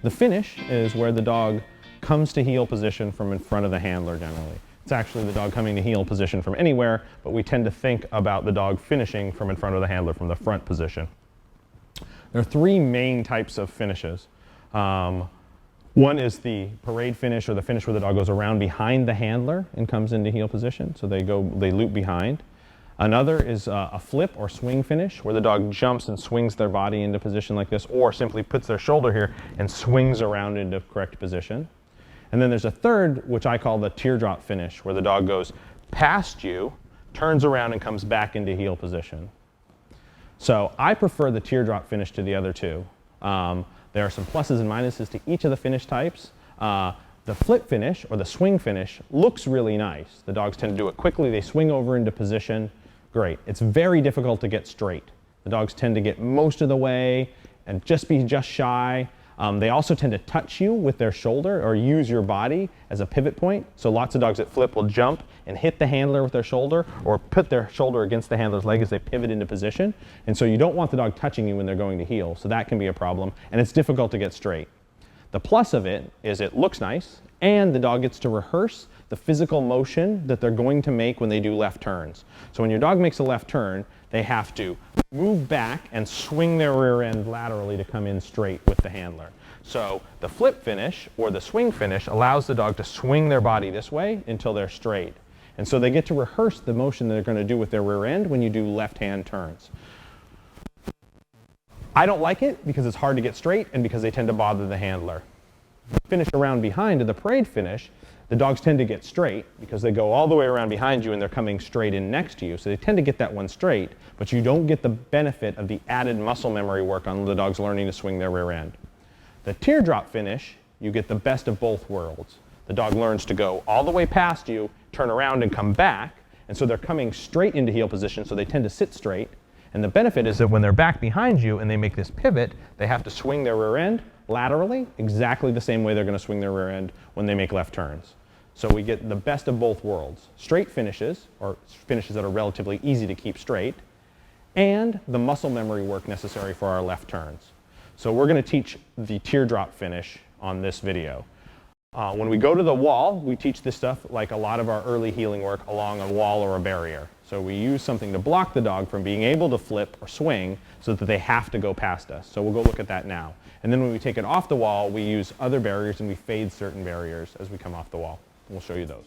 The finish is where the dog comes to heel position from in front of the handler generally. It's actually the dog coming to heel position from anywhere, but we tend to think about the dog finishing from in front of the handler from the front position. There are three main types of finishes. One is the parade finish, or the finish where the dog goes around behind the handler and comes into heel position, so they loop behind. Another is a flip or swing finish, where the dog jumps and swings their body into position like this, or simply puts their shoulder here and swings around into correct position. And then there's a third, which I call the teardrop finish, where the dog goes past you, turns around, and comes back into heel position. So I prefer the teardrop finish to the other two. There are some pluses and minuses to each of the finish types. The flip finish, or the swing finish, looks really nice. The dogs tend to do it quickly. They swing over into position. Great. It's very difficult to get straight. The dogs tend to get most of the way and be just shy. They also tend to touch you with their shoulder or use your body as a pivot point. So lots of dogs that flip will jump and hit the handler with their shoulder, or put their shoulder against the handler's leg as they pivot into position. And so you don't want the dog touching you when they're going to heel. So that can be a problem, and it's difficult to get straight. The plus of it is it looks nice, and the dog gets to rehearse the physical motion that they're going to make when they do left turns. So when your dog makes a left turn, they have to move back and swing their rear end laterally to come in straight with the handler. So the flip finish, or the swing finish, allows the dog to swing their body this way until they're straight. And so they get to rehearse the motion that they're going to do with their rear end when you do left-hand turns. I don't like it because it's hard to get straight and because they tend to bother the handler. Finish around behind, the parade finish, the dogs tend to get straight because they go all the way around behind you and they're coming straight in next to you. So they tend to get that one straight, but you don't get the benefit of the added muscle memory work on the dogs learning to swing their rear end. The teardrop finish, you get the best of both worlds. The dog learns to go all the way past you, turn around and come back, and so they're coming straight into heel position, so they tend to sit straight. And the benefit is that when they're back behind you and they make this pivot, they have to swing their rear end laterally, exactly the same way they're going to swing their rear end when they make left turns. So we get the best of both worlds. Straight finishes, or finishes that are relatively easy to keep straight, and the muscle memory work necessary for our left turns. So we're going to teach the teardrop finish on this video. When we go to the wall, we teach this stuff like a lot of our early healing work along a wall or a barrier. So we use something to block the dog from being able to flip or swing so that they have to go past us. So we'll go look at that now. And then when we take it off the wall, we use other barriers and we fade certain barriers as we come off the wall. We'll show you those.